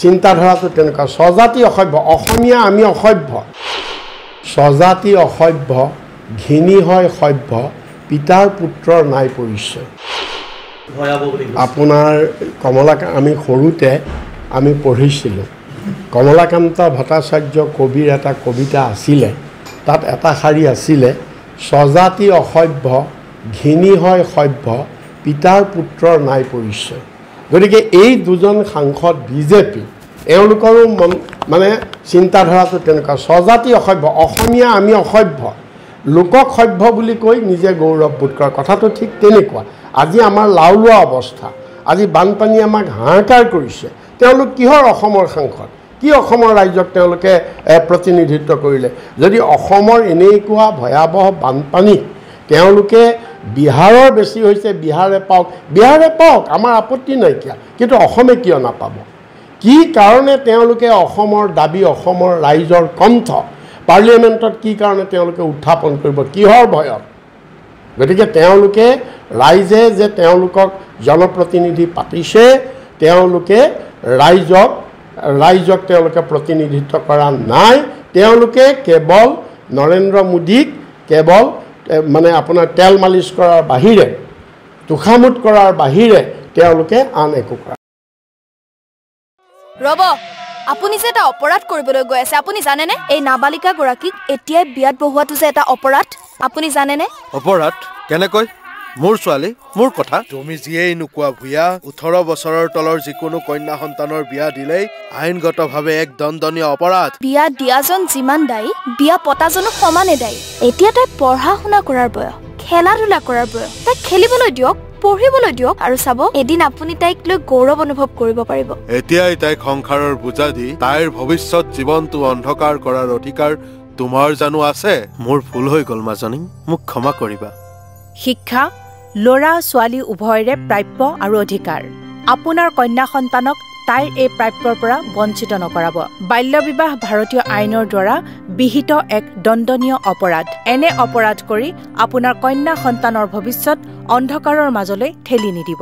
চিন্তাধাৰাটো তেনেকুৱা স্বজাতি অসভ্য অসমীয়া আমি অসভ্য স্বজাতি অসভ্য ঘিনী হয় সভ্য পিতাৰ পুত্ৰৰ নাই পৰিচয় আপোনাৰ আমি সৰুতে আমি পঢ়িছিলোঁ কমলাকান্ত ভট্টাচাৰ্য কবিৰ এটা কবিতা আছিলে তাত এটা শাৰী আছিলে স্বজাতি অসভ্য ঘিনী হয় সভ্য পিতাৰ পুত্ৰৰ নাই পৰিচয় গতিকে এই দুজন সাংসদ বিজেপি এওঁলোকৰো মানে চিন্তাধাৰাটো তেনেকুৱা স্বজাতি অসভ্য অসমীয়া আমি অসভ্য লোকক সভ্য বুলি কৈ নিজে গৌৰৱবোধ কৰা কথাটো ঠিক তেনেকুৱা আজি আমাৰ লাওলোৱা অৱস্থা আজি বানপানী আমাক হাহাকাৰ কৰিছে তেওঁলোক কিহৰ অসমৰ সাংসদ কি অসমৰ ৰাজ্যক তেওঁলোকে প্ৰতিনিধিত্ব কৰিলে যদি অসমৰ এনেকুৱা ভয়াৱহ বানপানী তেওঁলোকে বিহাৰৰ বেছি হৈছে বিহাৰে পাওক আমাৰ আপত্তি নাইকিয়া কিন্তু অসমে কিয় নাপাব কি কাৰণে তেওঁলোকে অসমৰ দাবী অসমৰ ৰাইজৰ কণ্ঠ পাৰ্লিয়ামেণ্টত কি কাৰণে তেওঁলোকে উত্থাপন কৰিব কিহৰ ভয়ত গতিকে তেওঁলোকে ৰাইজে যে তেওঁলোকক জনপ্ৰতিনিধি পাতিছে তেওঁলোকে ৰাইজক তেওঁলোকে প্ৰতিনিধিত্ব কৰা নাই তেওঁলোকে কেৱল নৰেন্দ্ৰ মোদীক কেৱল মানে আপোনাৰ তেল মালিচ কৰাৰ বাহিৰে তুখামুট কৰাৰ বাহিৰে তেওঁলোকে আন একো কৰা ৰব আপুনি যে এটা অপৰাধ কৰিবলৈ গৈ আছে আপুনি জানেনে এই নাবালিকা গৰাকীক এতিয়াই বিয়াত বহুৱাটো যে এটা অপৰাধ আপুনি জানেনে অপৰাধ কেনেকৈ মোৰ ছোৱালী মোৰ কথা তুমি যিয়েই নোকোৱা ভূঞা 18 বছৰৰ তলৰ যিকোনো কন্যা সন্তানৰ বিয়া দিলেই আইনগতভাৱে এক দণ্ডনীয় অপৰাধ বিয়া দিয়াজন যিমান দায়ী বিয়া পতাজনো সমানে দায়ী এতিয়া তাই পঢ়া শুনা কৰাৰ বয়স খেলা ধূলা কৰাৰ বয়স তাইক খেলিবলৈ দিয়ক পঢ়িবলৈ দিয়ক আৰু চাব এদিন আপুনি তাইক লৈ গৌৰৱ অনুভৱ কৰিব পাৰিব এতিয়াই তাইক সংসাৰৰ বুজা দি তাইৰ ভৱিষ্যত জীৱনটো অন্ধকাৰ কৰাৰ অধিকাৰ তোমাৰ জানো আছে মোৰ ভুল হৈ গ'ল মাজনী মোক ক্ষমা কৰিবা শিক্ষা ল'ৰা ছোৱালী উভয়ৰে প্ৰাপ্য আৰু অধিকাৰ আপোনাৰ কন্যা সন্তানক তাইৰ এই প্ৰাপ্যৰ পৰা বঞ্চিত নকৰাব বাল্য বিবাহ ভাৰতীয় আইনৰ দ্বাৰা বিহিত এক দণ্ডনীয় অপৰাধ এনে অপৰাধ কৰি আপোনাৰ কন্যা সন্তানৰ ভৱিষ্যত অন্ধকাৰৰ মাজলৈ ঠেলি নিদিব